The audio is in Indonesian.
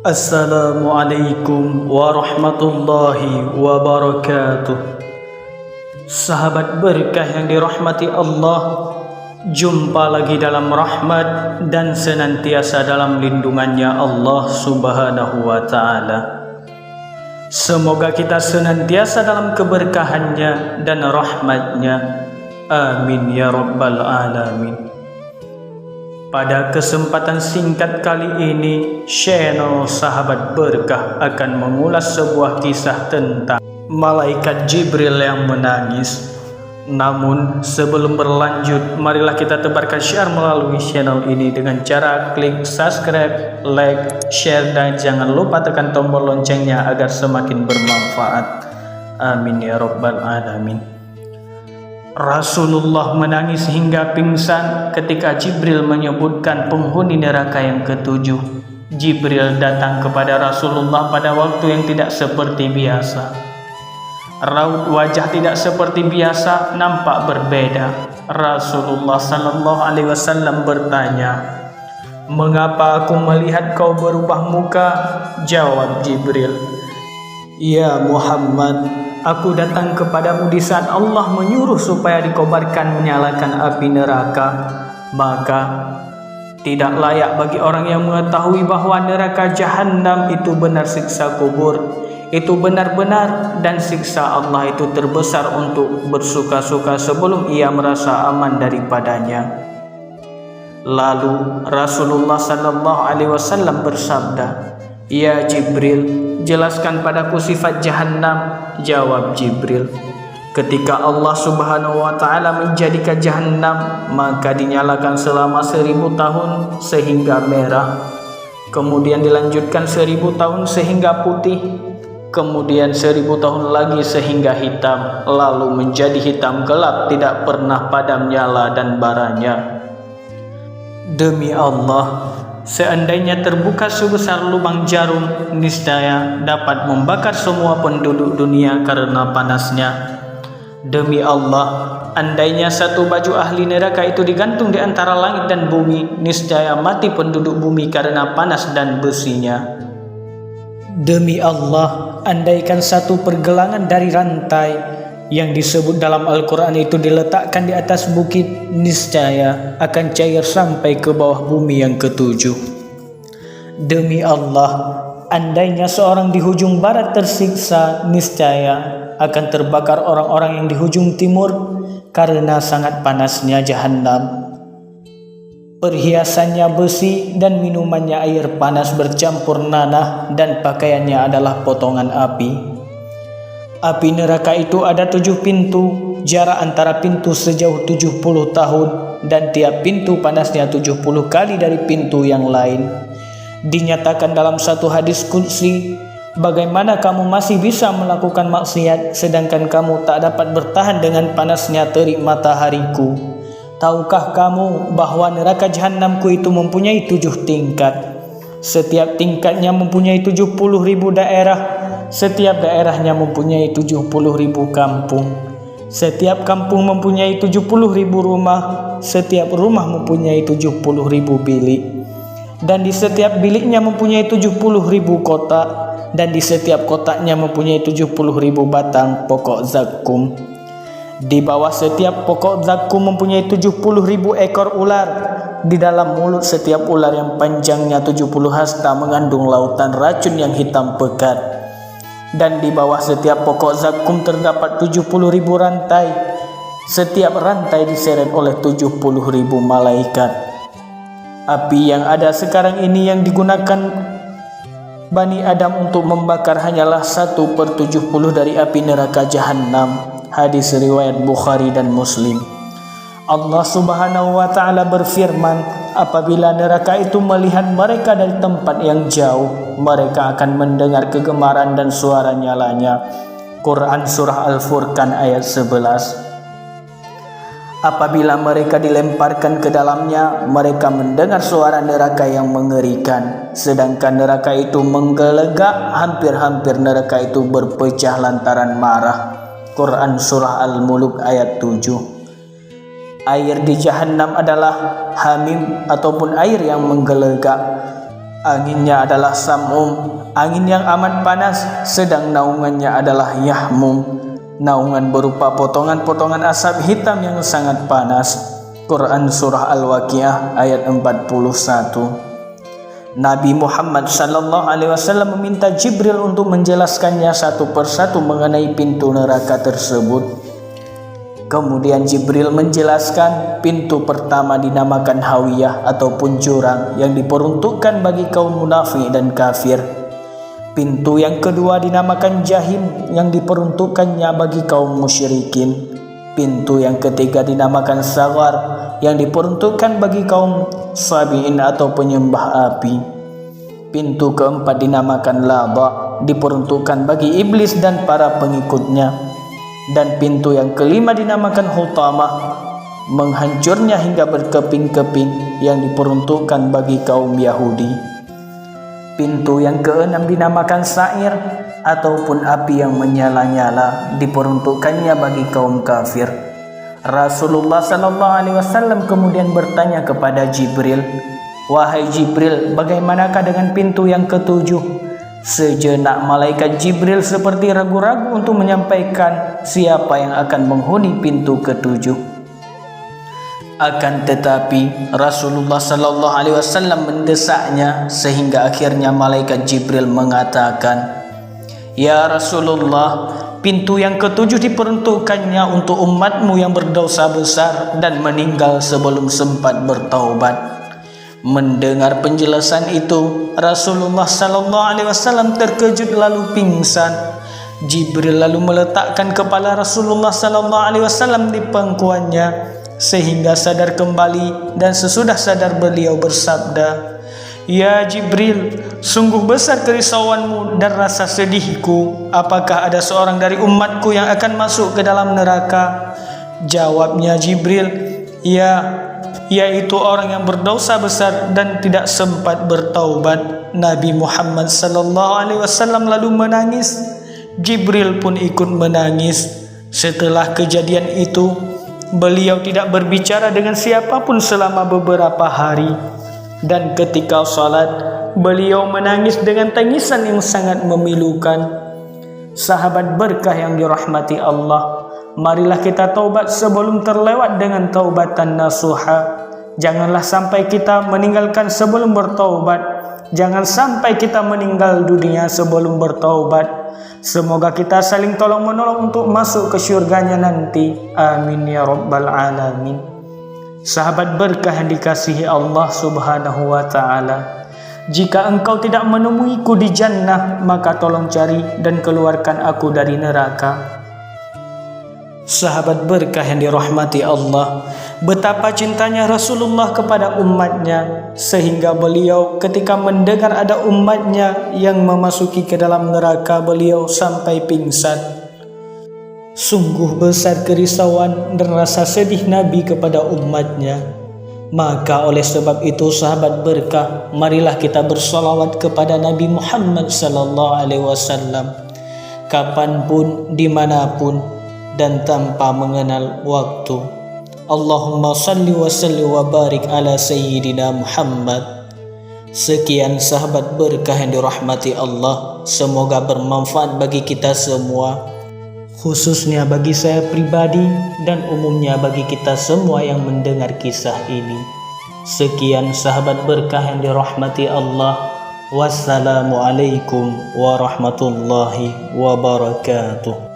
Assalamualaikum warahmatullahi wabarakatuh. Sahabat berkah yang dirahmati Allah, jumpa lagi dalam rahmat dan senantiasa dalam lindungannya Allah Subhanahu wa ta'ala. Semoga kita senantiasa dalam keberkahannya dan rahmatnya. Amin ya rabbal alamin. Pada kesempatan singkat kali ini, channel Sahabat Berkah akan mengulas sebuah kisah tentang Malaikat Jibril yang menangis. Namun sebelum berlanjut, marilah kita tebarkan share melalui channel ini dengan cara klik subscribe, like, share, dan jangan lupa tekan tombol loncengnya agar semakin bermanfaat. Amin ya rabbal alamin. Rasulullah menangis hingga pingsan ketika Jibril menyebutkan penghuni neraka yang ketujuh. Jibril datang kepada Rasulullah pada waktu yang tidak seperti biasa. Raut wajah tidak seperti biasa, nampak berbeda. Rasulullah sallallahu alaihi wasallam bertanya, "Mengapa aku melihat kau berubah muka?" Jawab Jibril, "Ya Muhammad, aku datang kepadamu di saat Allah menyuruh supaya dikobarkan menyalakan api neraka. Maka tidak layak bagi orang yang mengetahui bahwa neraka Jahannam itu benar siksa kubur. Itu benar-benar dan siksa Allah itu terbesar untuk bersuka-suka sebelum ia merasa aman daripadanya." Lalu Rasulullah sallallahu alaihi wasallam bersabda, "Ya Jibril, jelaskan padaku sifat Jahannam." Jawab Jibril, "Ketika Allah Subhanahu wa ta'ala menjadikan Jahannam, maka dinyalakan selama 1000 tahun sehingga merah. Kemudian dilanjutkan 1000 tahun sehingga putih. Kemudian 1000 tahun lagi sehingga hitam. Lalu menjadi hitam gelap, tidak pernah padam nyala dan baranya. Demi Allah, seandainya terbuka sebesar lubang jarum, niscaya dapat membakar semua penduduk dunia karena panasnya. Demi Allah, andainya satu baju ahli neraka itu digantung di antara langit dan bumi, niscaya mati penduduk bumi karena panas dan besinya. Demi Allah, andaikan satu pergelangan dari rantai yang disebut dalam Al-Quran itu diletakkan di atas bukit, niscaya akan cair sampai ke bawah bumi yang ketujuh. Demi Allah, andainya seorang di hujung barat tersiksa, niscaya akan terbakar orang-orang yang di hujung timur karena sangat panasnya Jahannam. Perhiasannya besi dan minumannya air panas bercampur nanah dan pakaiannya adalah potongan api. Api neraka itu ada 7 pintu, jarak antara pintu sejauh 70 tahun dan tiap pintu panasnya 70 kali dari pintu yang lain. Dinyatakan dalam satu hadis qudsi, "Bagaimana kamu masih bisa melakukan maksiat sedangkan kamu tak dapat bertahan dengan panasnya terik matahariku? Tahukah kamu bahwa neraka Jahannamku itu mempunyai 7 tingkat? Setiap tingkatnya mempunyai 70.000 daerah. Setiap daerahnya mempunyai 70.000 kampung. Setiap kampung mempunyai 70.000 rumah. Setiap rumah mempunyai 70.000 bilik. Dan di setiap biliknya mempunyai 70.000 kotak. Dan di setiap kotaknya mempunyai 70.000 batang pokok zakum. Di bawah setiap pokok zakum mempunyai 70.000 ekor ular. Di dalam mulut setiap ular yang panjangnya 70 hasta mengandung lautan racun yang hitam pekat. Dan di bawah setiap pokok zakum terdapat 70.000 rantai. Setiap rantai diseret oleh 70.000 malaikat. Api yang ada sekarang ini yang digunakan Bani Adam untuk membakar hanyalah 1/70 dari api neraka Jahannam." Hadis riwayat Bukhari dan Muslim. Allah Subhanahu wa ta'ala berfirman, "Apabila neraka itu melihat mereka dari tempat yang jauh, mereka akan mendengar kegemaran dan suara nyalanya." Quran Surah Al-Furqan ayat 11. Apabila mereka dilemparkan ke dalamnya, mereka mendengar suara neraka yang mengerikan. Sedangkan neraka itu menggelegak, hampir-hampir neraka itu berpecah lantaran marah. Quran Surah Al-Muluk ayat 7. Air di Jahannam adalah hamim ataupun air yang menggelegak. Anginnya adalah samum, angin yang amat panas, sedang naungannya adalah yahmum, naungan berupa potongan-potongan asap hitam yang sangat panas. Quran Surah Al-Waqiah ayat 41. Nabi Muhammad SAW meminta Jibril untuk menjelaskannya satu persatu mengenai pintu neraka tersebut. Kemudian Jibril menjelaskan pintu pertama dinamakan Hawiyah ataupun jurang yang diperuntukkan bagi kaum munafik dan kafir. Pintu yang kedua dinamakan Jahim yang diperuntukkannya bagi kaum musyrikin. Pintu yang ketiga dinamakan Sagar yang diperuntukkan bagi kaum Sabi'in atau penyembah api. Pintu keempat dinamakan Laba, diperuntukkan bagi iblis dan para pengikutnya. Dan pintu yang kelima dinamakan Hutamah, menghancurnya hingga berkeping-keping, yang diperuntukkan bagi kaum Yahudi. Pintu yang keenam dinamakan Sa'ir ataupun api yang menyala-nyala, diperuntukkannya bagi kaum kafir. Rasulullah SAW kemudian bertanya kepada Jibril, "Wahai Jibril, bagaimanakah dengan pintu yang ketujuh?" Sejenak malaikat Jibril seperti ragu-ragu untuk menyampaikan siapa yang akan menghuni pintu ketujuh. Akan tetapi Rasulullah SAW mendesaknya sehingga akhirnya malaikat Jibril mengatakan, "Ya Rasulullah, pintu yang ketujuh diperuntukkannya untuk umatmu yang berdosa besar dan meninggal sebelum sempat bertaubat." Mendengar penjelasan itu, Rasulullah SAW terkejut lalu pingsan. Jibril lalu meletakkan kepala Rasulullah SAW di pangkuannya sehingga sadar kembali, dan sesudah sadar beliau bersabda, "Ya Jibril, sungguh besar kerisauanmu dan rasa sedihku. Apakah ada seorang dari umatku yang akan masuk ke dalam neraka?" Jawabnya Jibril, "Ya, yaitu orang yang berdosa besar dan tidak sempat bertaubat." Nabi Muhammad SAW lalu menangis. Jibril pun ikut menangis. Setelah kejadian itu, beliau tidak berbicara dengan siapapun selama beberapa hari. Dan ketika salat, beliau menangis dengan tangisan yang sangat memilukan. Sahabat berkah yang dirahmati Allah, marilah kita taubat sebelum terlewat dengan taubatan nasuha. Janganlah sampai kita meninggalkan sebelum bertaubat. Jangan sampai kita meninggal dunia sebelum bertaubat. Semoga kita saling tolong-menolong untuk masuk ke syurganya nanti. Amin ya rabbal alamin. Sahabat berkah yang dikasihi Allah Subhanahu wa ta'ala, jika engkau tidak menemuiku di jannah, maka tolong cari dan keluarkan aku dari neraka. Sahabat berkah yang dirahmati Allah, betapa cintanya Rasulullah kepada umatnya, sehingga beliau ketika mendengar ada umatnya yang memasuki ke dalam neraka, beliau sampai pingsan. Sungguh besar kerisauan dan rasa sedih Nabi kepada umatnya. Maka oleh sebab itu sahabat berkah, marilah kita bersolawat kepada Nabi Muhammad SAW kapanpun, dimanapun, dan tanpa mengenal waktu. Allahumma salli wa salli wa barik ala sayyidina Muhammad. Sekian sahabat berkah yang dirahmati Allah, semoga bermanfaat bagi kita semua, khususnya bagi saya pribadi dan umumnya bagi kita semua yang mendengar kisah ini. Sekian sahabat berkah yang dirahmati Allah. Wassalamualaikum warahmatullahi wabarakatuh.